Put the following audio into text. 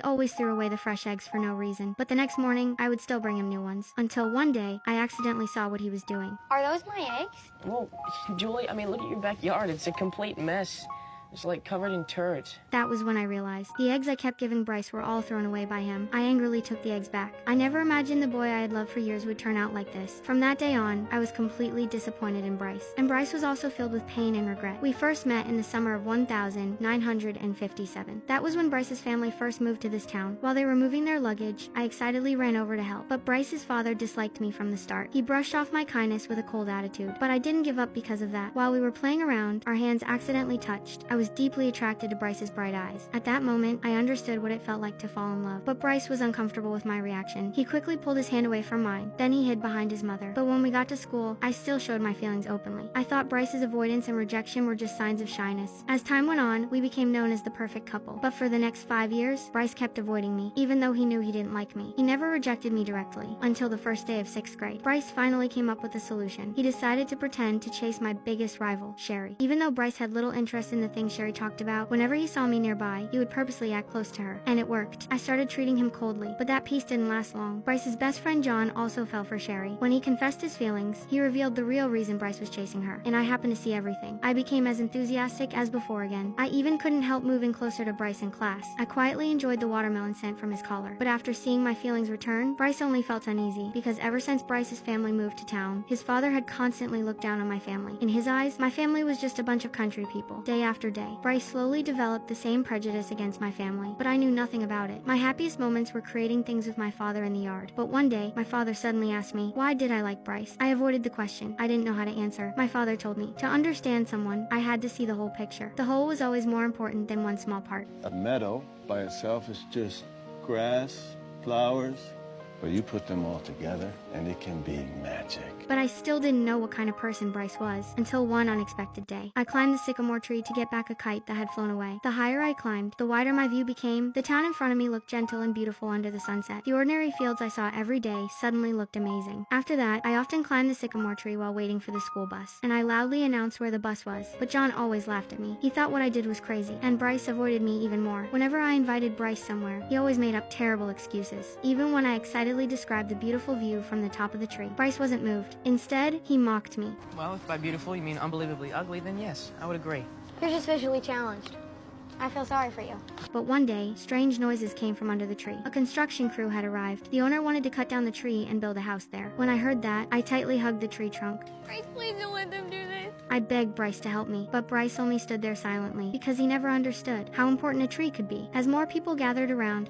always threw away the fresh eggs for no reason, but the next morning, I would still bring him new ones. Until one day, I accidentally saw what he was doing. Are those my eggs? Well, Julie, I mean, look at your backyard. It's a complete mess. It's like covered in turds. That was when I realized. The eggs I kept giving Bryce were all thrown away by him. I angrily took the eggs back. I never imagined the boy I had loved for years would turn out like this. From that day on, I was completely disappointed in Bryce. And Bryce was also filled with pain and regret. We first met in the summer of 1957. That was when Bryce's family first moved to this town. While they were moving their luggage, I excitedly ran over to help. But Bryce's father disliked me from the start. He brushed off my kindness with a cold attitude. But I didn't give up because of that. While we were playing around, our hands accidentally touched. I was deeply attracted to Bryce's bright eyes. At that moment, I understood what it felt like to fall in love. But Bryce was uncomfortable with my reaction. He quickly pulled his hand away from mine. Then he hid behind his mother. But when we got to school, I still showed my feelings openly. I thought Bryce's avoidance and rejection were just signs of shyness. As time went on, we became known as the perfect couple. But for the next 5 years, Bryce kept avoiding me, even though he knew he didn't like me. He never rejected me directly, until the first day of 6th grade. Bryce finally came up with a solution. He decided to pretend to chase my biggest rival, Sherry. Even though Bryce had little interest in the things Sherry talked about, whenever he saw me nearby, he would purposely act close to her. And it worked. I started treating him coldly, but that peace didn't last long. Bryce's best friend John also fell for Sherry. When he confessed his feelings, he revealed the real reason Bryce was chasing her, and I happened to see everything. I became as enthusiastic as before again. I even couldn't help moving closer to Bryce in class. I quietly enjoyed the watermelon scent from his collar. But after seeing my feelings return, Bryce only felt uneasy, because ever since Bryce's family moved to town, his father had constantly looked down on my family. In his eyes, my family was just a bunch of country people. Day after day, Bryce slowly developed the same prejudice against my family, but I knew nothing about it. My happiest moments were creating things with my father in the yard. But one day, my father suddenly asked me, why did I like Bryce? I avoided the question. I didn't know how to answer. My father told me, to understand someone, I had to see the whole picture. The whole was always more important than one small part. A meadow by itself is just grass, flowers, but you put them all together and it can be magic. But I still didn't know what kind of person Bryce was, until one unexpected day. I climbed the sycamore tree to get back a kite that had flown away. The higher I climbed, the wider my view became. The town in front of me looked gentle and beautiful under the sunset. The ordinary fields I saw every day suddenly looked amazing. After that, I often climbed the sycamore tree while waiting for the school bus, and I loudly announced where the bus was. But John always laughed at me. He thought what I did was crazy, and Bryce avoided me even more. Whenever I invited Bryce somewhere, he always made up terrible excuses. Even when I excitedly described the beautiful view from the top of the tree, Bryce wasn't moved. Instead, he mocked me. Well, if by beautiful you mean unbelievably ugly, then yes, I would agree. You're just visually challenged. I feel sorry for you. But one day, strange noises came from under the tree. A construction crew had arrived. The owner wanted to cut down the tree and build a house there. When I heard that, I tightly hugged the tree trunk. Bryce, please don't let them do this. I begged Bryce to help me, but Bryce only stood there silently, because he never understood how important a tree could be. As more people gathered around,